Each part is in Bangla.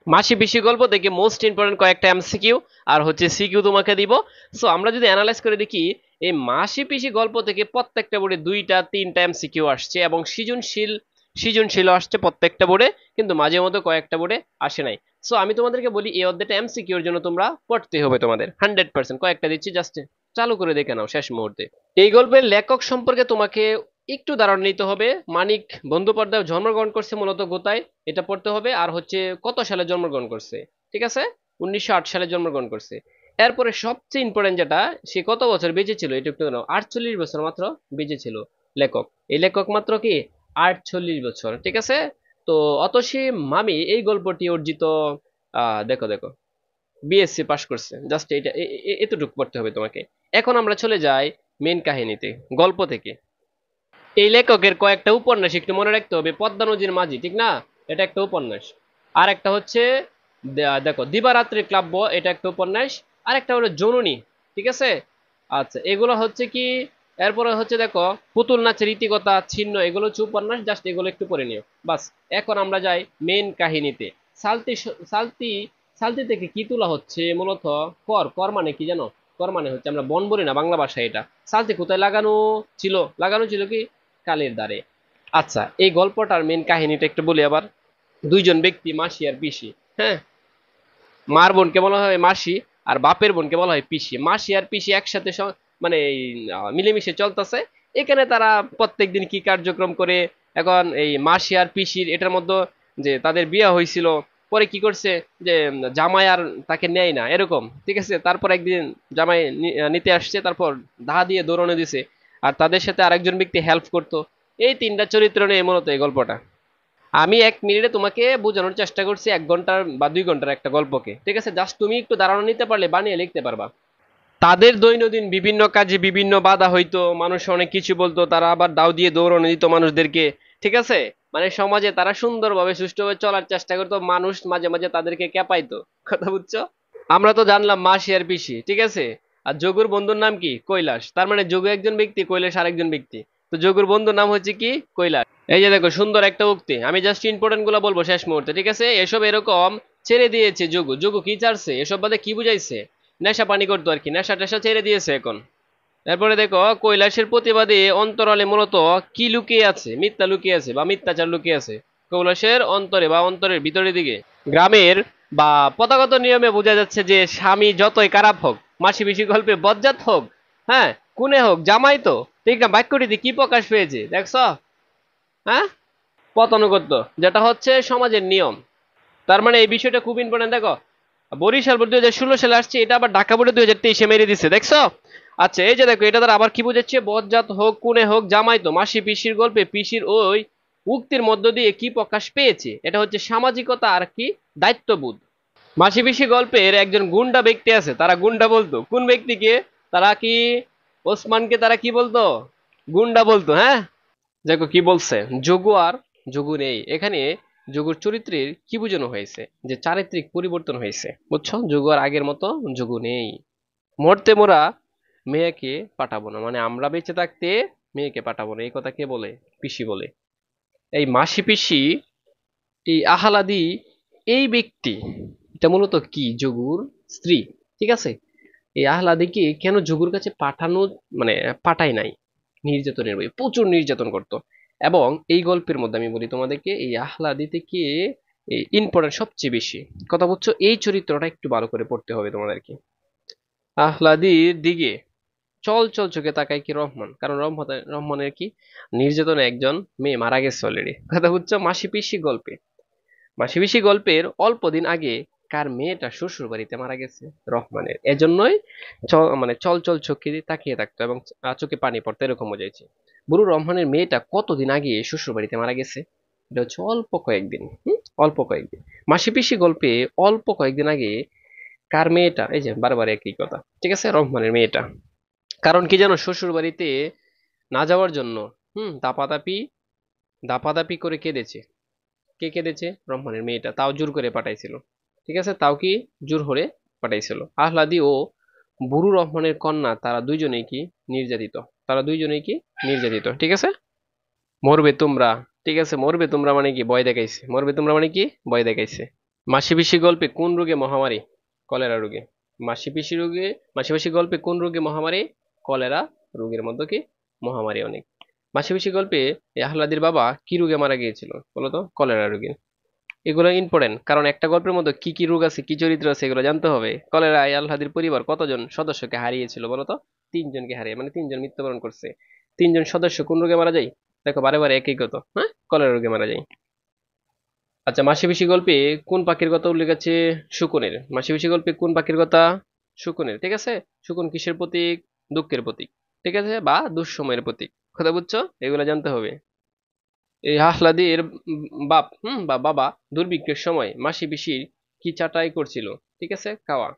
মাসি পিসি গল্প থেকে মোস্ট ইম্পর্টেন্ট কয়েকটা এমসিকিউ আর হচ্ছে সিকিউ তোমাকে দিব। সো আমরা যদি অ্যানালাইজ করে দেখি, এই মাসি পিসি গল্প থেকে প্রত্যেকটা বোর্ডে দুইটা তিনটা এমসিকিউ আসছে এবং সৃজনশীল সৃজনশীল আসছে প্রত্যেকটা বোর্ডে, কিন্তু মাঝে মধ্যে কয়েকটা বোর্ডে আসে নাই। সো আমি তোমাদেরকে বলি এই অধ্যায়টা এমসিকিউর জন্য তোমরা পড়তে হবে তোমাদের 100%। কয়েকটা দিচ্ছি, জাস্ট চালু করে দেখে নাও শেষ মুহূর্তে। এই গল্পের লেখক সম্পর্কে তোমাকে একটু ধারণা নিতে হবে। মানিক বন্দ্যোপাধ্যায় জন্মগ্রহণ করছে মূলত কোথায়, এটা পড়তে হবে। আর হচ্ছে কত সালে জন্মগ্রহণ করছে, ঠিক আছে, 1908 সালে জন্মগ্রহণ করছে। এরপরে সবচেয়ে ইম্পর্টেন্ট যেটা, সে কত বছর বেঁচে ছিল এটা একটু জানো। 48 বছর মাত্র বেঁচে ছিল লেখক। এই লেখক মাত্র কি 48 বছর, ঠিক আছে। তো অতসী মামি এই গল্পটি অর্জিত, দেখো দেখো, বিএসসি পাশ করছে। জাস্ট এটা এতটুকু পড়তে হবে তোমাকে। এখন আমরা চলে যাই মেন কাহিনীতে, গল্প থেকে। এই লেখকের কয়েকটা উপন্যাস একটু মনে রাখতে হবে। পদ্মা নদীর মাঝি, ঠিক না, এটা একটা উপন্যাস। আর একটা হচ্ছে দেখো দিবারাত্রির কাব্য, এটা একটা উপন্যাস। আর একটা হলো জননী, ঠিক আছে। আচ্ছা, এগুলো হচ্ছে কি, এরপরে হচ্ছে দেখো পুতুল নাচের রীতিকথা ছিন্ন, এগুলো হচ্ছে উপন্যাস। জাস্ট এগুলো একটু পড়ে নিও বাস। এখন আমরা যাই মেন কাহিনীতে। সালতি সালতি সালতি থেকে কি তোলা হচ্ছে মূলত, কর। কর মানে কি জানো? কর মানে হচ্ছে, আমরা বন বলি না বাংলা ভাষায় এটা। সালতি কোথায় লাগানো ছিল? লাগানো ছিল কি কালের দ্বারে। আচ্ছা, এই গল্পটার মেন কাহিনীটা একটু বলি আবার। দুইজন ব্যক্তি, মাসি আর পিসি, হ্যাঁ। মার বোনকে বলা হয় মাসি, আর বাপের বোনকে বলা হয় পিসি। মাসি আর পিসি একসাথে মানে এই মিলেমিশে চলতেছে। এখানে তারা প্রত্যেকদিন কি কার্যক্রম করে। এখন এই মাসি আর পিসির এটার মধ্যে যে তাদের বিয়ে হয়েছিল, পরে কি করছে যে জামাই আর তাকে নেয় না এরকম, ঠিক আছে। তারপর একদিন জামাই নিতে আসছে, তারপর ধা দিয়ে দৌড়ানো দিছে। আর তাদের সাথে আরেকজন ব্যক্তি হেল্প করতো। এই তিনটা চরিত্র নিয়ে মূলত এই গল্পটা। আমি 1 মিনিটে তোমাকে বোঝানোর চেষ্টা করছি 1 ঘন্টার বা 2 ঘন্টার একটা গল্পকে, ঠিক আছে। জাস্ট তুমি একটু ধারণা নিতে পারলে বানিয়ে লিখতে পারবা। তাদের দৈনন্দিন বিভিন্ন কাজে বিভিন্ন বাধা হইতো, মানুষ অনেক কিছু বলতো, তারা আবার দাও দিয়ে দৌড়ানো দিত মানুষদেরকে, ঠিক আছে। মানে সমাজে তারা সুন্দরভাবে সুষ্ঠুভাবে চলার চেষ্টা করতো, মানুষ মাঝে মাঝে তাদেরকে ক্যাপাইতো। কথা বুঝছো? আমরা তো জানলাম মাসি আর পিসি, ঠিক আছে। আর যোগুর বন্ধুর নাম কি? কৈলাস। তার মানে যোগু একজন ব্যক্তি, কৈলাস আরেকজন ব্যক্তি। তো যোগুর বন্ধুর নাম হচ্ছে কি? কৈলাস। এই যে দেখো সুন্দর একটা উক্তি, আমি জাস্ট ইম্পর্টেন্ট গুলো বলবো শেষ মুহূর্তে, ঠিক আছে। এসব এরকম ছেড়ে দিয়েছে যোগু। যোগু কি চাচ্ছে এসব বাদে? কি বুঝাইছে? নেশা পানি করতো আর কি, নেশা টেশা ছেড়ে দিয়েছে এখন। তারপরে দেখো কৈলাসের প্রতিবাদী অন্তরালে মূলত কি লুকিয়ে আছে, মিথ্যা লুকিয়ে আছে বা মিথ্যাচার লুকিয়ে আছে কৈলাসের অন্তরে বা অন্তরের ভিতরের দিকে। গ্রামের বা পতাগত নিয়মে বোঝা যাচ্ছে যে স্বামী যতই খারাপ হোক, মাসি পিসি গল্পে বজ্জাত হোক, হ্যাঁ, কুনে হোক, জামাই তো, ঠিক না, বাক্যটিতে কি প্রকাশ পেয়েছে দেখছো? হ্যাঁ, পতানুগত্য, যেটা হচ্ছে সমাজের নিয়ম। তার মানে এই বিষয়টা খুব ইম্পর্টেন্ট। দেখো বরিশাল বোর্ড 2016 সালে আসছে, এটা আবার ঢাকা বোর্ডে 2023-এ মেরে দিচ্ছে, দেখছো? আচ্ছা, এই যে দেখো, এটা দ্বারা আবার কি বোঝাচ্ছে? বজ্জাত হোক, কুনে হোক, জামাই তো। মাসি পিসির গল্পে পিসির ওই উক্তির মধ্য দিয়ে কি প্রকাশ পেয়েছে? এটা হচ্ছে সামাজিকতা আর কি দায়িত্ববোধ। মাসি পিসি গল্পের একজন গুন্ডা ব্যক্তি আছে, তারা গুন্ডা বলতো কোন ব্যক্তিকে? তারা কি ওসমানকে তারা কি বলতো? গুন্ডা বলতো, হ্যাঁ। দেখো কি বলছে, যোগু আর যোগু নেই এখানে। যোগুর চরিত্রের কি বোঝানো হয়েছে? যে চারিত্রিক পরিবর্তন হয়েছে, বুঝছো? যোগু আর আগের মতো যোগু নেই। মরতে মোরা মেয়েকে পাঠাবো না, মানে আমরা বেঁচে থাকতে মেয়েকে পাঠাবো না, এই কথা কে বলে? পিসি বলে। এই মাসি পিসি, এই আহলাদি, এই ব্যক্তি, এটা মূলত কি যোগুর স্ত্রী, ঠিক আছে। এই আহলাদিকে কেন যোগুর কাছে পাঠানো, মানে পাঠায় নাই? নির্যাতনের বই, প্রচুর নির্যাতন করতো। এবং এই গল্পের মধ্যে আমি বলি তোমাদেরকে, এই আহলাদি থেকে ইম্পর্টেন্ট সবচেয়ে বেশি কথা বলছো, এই চরিত্রটা একটু ভালো করে পড়তে হবে তোমাদেরকে। আহলাদির দিকে চল চল চোখে তাকায় কি রহমান, কারণ রহমানের কি নির্যাতনে একজন মেয়ে মারা গেছে অলরেডি। কথা বুঝছো? মাসি পিসি গল্পে, মাসি পিসি গল্পের অল্প দিন আগে কার মেয়েটা শ্বশুর বাড়িতে মারা গেছে? রহমানের। এজন্যই মানে চল চল চোখে তাকিয়ে থাকতো এবং চোখে পানি পড়তো, এরকম বোঝাইছে। বুড়ো রহমানের মেয়েটা কতদিন আগে শ্বশুর বাড়িতে মারা গেছে? এটা হচ্ছে অল্প কয়েকদিন। অল্প কয়েকদিন। মাসি পিসি গল্পে অল্প কয়েকদিন আগে কার মেয়েটা? এই যে বারবার একই কথা, ঠিক আছে, রহমানের মেয়েটা। কারণ কি জানো? শ্বশুর বাড়িতে না যাওয়ার জন্য দাপাদাপি দাপাদাপি করে কেঁদেছে। কে কেঁদেছে? রহমানের মেয়েটা, তাও জোর করে পাঠাইছিল, ঠিক আছে। তাও কি জোর করে পাঠাইছিল। আহলাদি ও বুরু রহমানের কন্যা, তারা দুইজনেই কি নির্যাতিত। তারা দুইজনেই কি নির্যাতিত, ঠিক আছে। মরবে তোমরা, ঠিক আছে। মরবে তোমরা মানে কি ভয় দেখাইছে? মরবে তোমরা মানে কি ভয় দেখাইছে। মাসিপিসি গল্পে কোন রোগে মহামারী? কলেরা রোগে। মাসিপিসি রোগে, মাসিপিসি গল্পে কোন রোগে মহামারী? কলেরা রোগের মধ্যে কি মহামারী অনেক। মাসিপিসি গল্পে এই আহ্লাদির বাবা কি রোগে মারা গিয়েছিল বলতো? কলেরা রোগে। এগুলো ইম্পর্টেন্ট, কারণ একটা গল্পের মধ্যে কি কি রোগ আছে, কি চরিত্র আছে, এগুলো জানতে হবে। কলেরায় আহ্লাদির পরিবার কতজন সদস্যকে হারিয়েছিল বলতো? তিনজনকে হারিয়ে, মানে তিনজন মৃত্যুবরণ করছে। তিনজন সদস্য কোন রোগে মারা যায়? দেখো বারে বারে একই কথা, হ্যাঁ, কলেরা রোগে মারা যায়। আচ্ছা, মাসিপিসি গল্পে কোন পাখির কথা উল্লেখ আছে? শকুনের। মাসিপিসি গল্পে কোন পাখির কথা? শকুনের, ঠিক আছে। শকুন কিসের প্রতীক? দুঃখের প্রতীক, ঠিক আছে, বা দুঃসময়ের প্রতীক। কথা বুঝছো? এগুলো জানতে হবে। এই আহ্লাদের বাপ বা বাবা দুর্ভিক্ষের সময় মাসি পিসির কি চাটাই করছিল? ঠিক আছে, খাওয়া।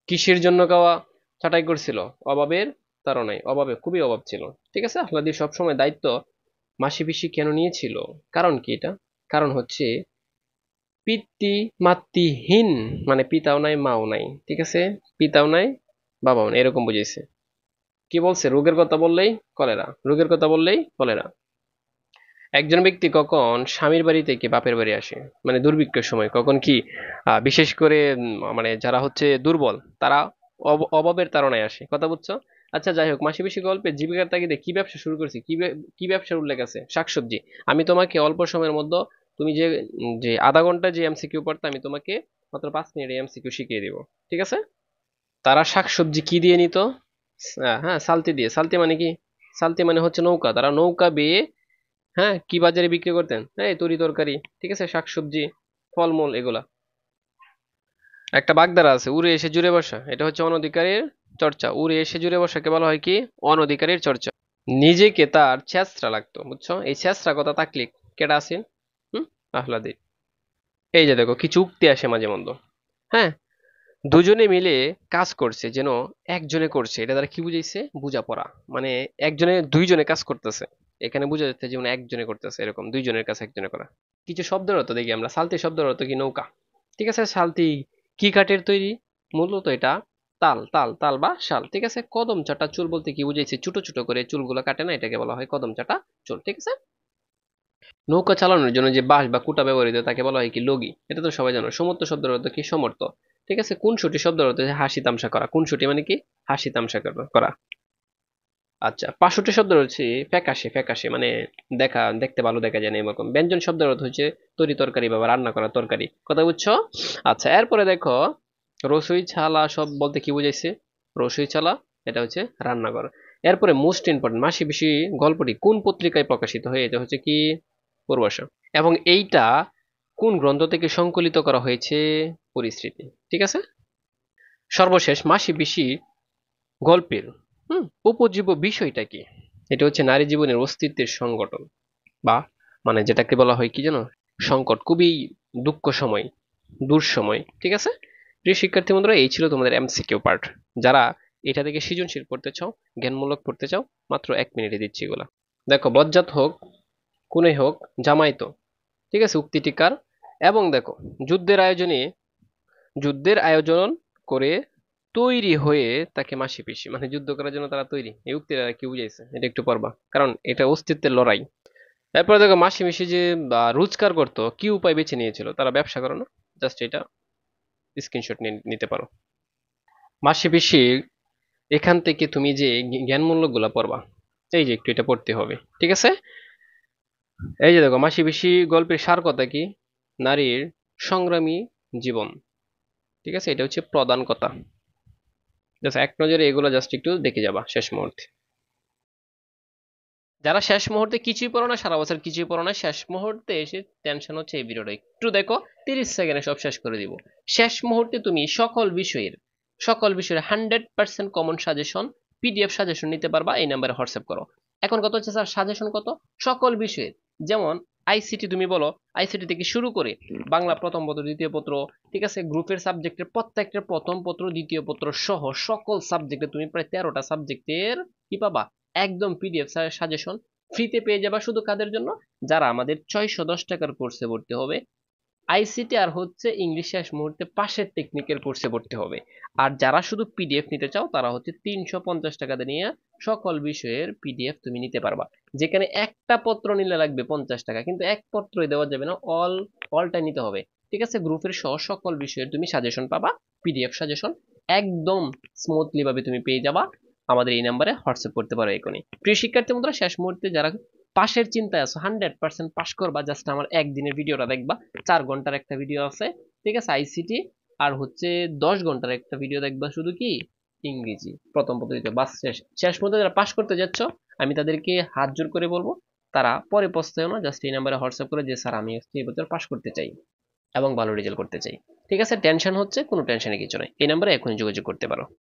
কিসের জন্য খাওয়া ছাঁটাই করছিল? অভাবের তাড়নায়, অভাবে খুবই অভাব ছিল। ঠিক আছে, আহ্লাদি সবসময় দায়িত্ব মাসি পিসি কেন নিয়েছিল? কারণ কি এটা? কারণ হচ্ছে পিতৃ মাতৃহীন, মানে পিতাও নাই মাও নাই, ঠিক আছে, পিতাও নাই বাবাও নাই, এরকম বুঝেছে। কি বলছে? রোগের কথা বললেই কলেরা, রোগের কথা বললেই কলেরা। একজন ব্যক্তি কখন স্বামীর বাড়ি থেকে বাপের বাড়ি আসে? মানে দুর্ভিক্ষের সময় কখন কি? বিশেষ করে মানে যারা হচ্ছে দুর্বল, তারা অভাবের তাড়নায় আসে। কথা বুঝছো? আচ্ছা যাই হোক, মাসি পিসি গল্পে জীবিকার তাগিদে কি ব্যবসা শুরু করছে? কি ব্যবসার উল্লেখ আছে? শাকসবজি। আমি তোমাকে অল্প সময়ের মধ্যে, তুমি যে আধা ঘন্টা যে এমসিকিউ পড়তে, আমি তোমাকে মাত্র 5 মিনিটে এমসিকিউ শিখিয়ে দিব। ঠিক আছে? তারা শাকসবজি কি দিয়ে নিত? হ্যাঁ, সালতি দিয়ে। সালতি মানে কি? সালতি মানে হচ্ছে নৌকা। তারা নৌকা বেয়ে, হ্যাঁ, কি বাজারে বিক্রি করতেন? এই তরি তরকারি, ঠিক আছে, শাকসবজি, ফলমূল, এগুলা। একটা বাগধারা আছে, উড়ে এসে জুড়ে বসা, এটা হচ্ছে অনধিকারের চর্চা। উড়ে এসে জুড়ে বসাকে বলা হয় কি? অনধিকারের চর্চা। নিজেকে তার ছেঁচড়া লাগতো, বুঝছো? এই ছেঁচড়া কথা তাকলিক কেডা আছেন? হুম, আহ্লাদি। এই যে দেখো, কিছু উক্তি আসে মাঝে মধ্যে, হ্যাঁ। দুজনে মিলে কাজ করছে যেন একজনে করছে, এটা দ্বারা কি বুঝাইছে? বোঝাপড়া। মানে একজনে দুইজনে কাজ করতেছে, এখানে বোঝা যাচ্ছে যেমন একজনে করতেছে, এরকম দুইজনের কাছে একজনে করা। কিছু শব্দের অর্থ দেখি আমরা। সালতি শব্দের অর্থ কি? নৌকা। ঠিক আছে। সালতি কি কাঠের তৈরি? মূলত এটা তাল, তাল, তাল বা শাল। ঠিক আছে। কদম চাটা চুল বলতে কি বুঝাইছে? ছোট ছোট করে চুলগুলো কাটে না, এটাকে বলা হয় কদম চাটা চুল। ঠিক আছে। নৌকা চালানোর জন্য যে বাঁশ বা কুটা ব্যবহৃত তাকে বলা হয় কি? লগি। এটা তো সবাই জানো। সমর্থ শব্দের অর্থ কি? সমর্থ। ঠিক আছে। খুনসুটি শব্দের অর্থ হচ্ছে হাসি তামসা করা। খুনসুটি মানে কি? হাসি তামসা করা। আচ্ছা, 65 শব্দের হচ্ছে ফ্যাকাশে। ফ্যাকাশে মানে দেখা, দেখতে ভালো দেখা যায় না, এরকম। ব্যঞ্জন শব্দের অর্থ হচ্ছে তরি তরকারি বা রান্না করা তরকারি। কথা বুঝছো? আচ্ছা, এরপরে দেখো, রসুই ছালা সব বলতে কি বুঝাইছে? রসুই ছালা, এটা হচ্ছে রান্না করা। এরপরে মোস্ট ইম্পর্টেন্ট, মাসি পিসি গল্পটি কোন পত্রিকায় প্রকাশিত হয়? এটা হচ্ছে কি? পূর্বাশা। এবং এইটা কোন গ্রন্থ থেকে সংকলিত করা হয়েছে? পরিস্মৃতি। ঠিক আছে। সর্বশেষ, মাসি পিসি গল্পের উপজীব্য বিষয়টা কি? এটা হচ্ছে নারী জীবনের অস্তিত্বের সংগঠন, বা মানে যেটাকে বলা হয় কি জানো? সংকট, খুবই দুঃখ সময়, দূর সময়। ঠিক আছে। প্রিয় শিক্ষার্থী বন্ধুরা, এই ছিল তোমাদের এমসিকিউ পার্ট। যারা এটা থেকে সৃজনশীল পড়তে চাও, জ্ঞানমূলক পড়তে চাও, মাত্র 1 মিনিটে দিচ্ছি এগুলা। দেখো, বজ্জাত হোক, কুনে হোক, জামাইতো, ঠিক আছে, উক্তিটি কার? এবং দেখো, যুদ্ধের আয়োজনে, যুদ্ধের আয়োজন করে তৈরি হয়ে তাকে মাসি পিসি, মানে যুদ্ধ করার জন্য তারা তৈরি। এই উক্তিটা কি বুঝাইছে? এটা একটু পড়বা, কারণ এটা অস্তিত্বের লড়াই। এরপরে দেখো, মাসি পিসি যে রোজগার করতো, কি উপায় বেছে নিয়েছিল? তারা ব্যবসা করে না? জাস্ট এটা স্ক্রিনশট নিতে পারো। মাসি পিসি, এখান থেকে তুমি যে জ্ঞানমূলক গুলা পড়বা, এই যে একটু এটা পড়তে হবে। ঠিক আছে। এই যে দেখো, মাসি পিসি গল্পের সার কথা কি? নারীর সংগ্রামী জীবন। ঠিক আছে, এটা হচ্ছে প্রধান কথা। জাস্ট এক নজরে এগুলো জাস্ট একটু দেখে যাবা শেষ মুহূর্তে। যারা শেষ মুহূর্তে কিছুই পড়ো না, সারা বছর কিছুই পড়ো না, শেষ মুহূর্তে এসে টেনশন হচ্ছে, এই ভিডিওটা একটু দেখো, 30 সেকেন্ডে সব শেষ করে দিব। শেষ মুহূর্তে তুমি সকল বিষয়ের 100% কমন সাজেশন, পিডিএফ সাজেশন নিতে পারবা। এই নাম্বারে হোয়াটসঅ্যাপ করো। এখন কত হচ্ছে স্যার? সাজেশন কত? সকল বিষয়ের, যেমন আইসিটি তুমি বলো, আইসিটি থেকে শুরু করে বাংলা প্রথম পত্র, দ্বিতীয় পত্র, ঠিক আছে, গ্রুপের সাবজেক্টের প্রত্যেকটা প্রথম পত্র, দ্বিতীয় পত্র সহ সকল সাবজেক্টে তুমি প্রায় 13টা সাবজেক্টের কি পাবা? একদম পিডিএফ সাজেশন ফ্রিতে পেয়ে যাবা। শুধু কাদের জন্য? যারা আমাদের 610 টাকার কোর্সে ভর্তি হবে, আইসিটি আর হচ্ছে ইংলিশ শেষ মুহূর্তে পাশের টেকনিকের কোর্সে ভর্তি হবে। আর যারা শুধু পিডিএফ নিতে চাও, তারা হচ্ছে 350 টাকাতে নিয়ে সকল বিষয়ের পিডিএফ তুমি নিতে পারবা। যেখানে একটা পত্র নিলে লাগবে 50 টাকা, কিন্তু এক পত্রই দেওয়া যাবে না, অলটা নিতে হবে। ঠিক আছে, গ্রুপের সহ সকল বিষয়ের তুমি সাজেশন পাবা, পিডিএফ সাজেশন একদম স্মুথলি ভাবে তুমি পেয়ে যাবা। আমাদের এই নাম্বারে হোয়াটসঅ্যাপ করতে পারো এখনই। প্রিয় শিক্ষার্থী বন্ধুরা, শেষ মুহূর্তে যারা পাশের চিন্তায় আছো 100% পাস করবা, জাস্ট আমার একদিনের ভিডিওটা দেখবা, 4 ঘন্টার একটা ভিডিও আছে, ঠিক আছে, আইসিটি, আর হচ্ছে 10 ঘন্টার একটা ভিডিও দেখবা শুধু কি ইংরেজি প্রথম পদ্ধতিতে, বাস শেষ। শেষ পর্যন্ত যারা পাস করতে যাচ্ছ আমি তাদেরকে হাত জোর করে বলবো তারা পরে পস্তায় না, জাস্ট এই নাম্বারে হোয়াটসঅ্যাপ করে যে স্যার আমি এই বছর পাস করতে চাই এবং ভালো রেজাল্ট করতে চাই। ঠিক আছে, টেনশন হচ্ছে, কোনো টেনশনে কিছু নাই, এই নাম্বারে এখনই যোগাযোগ করতে পারো।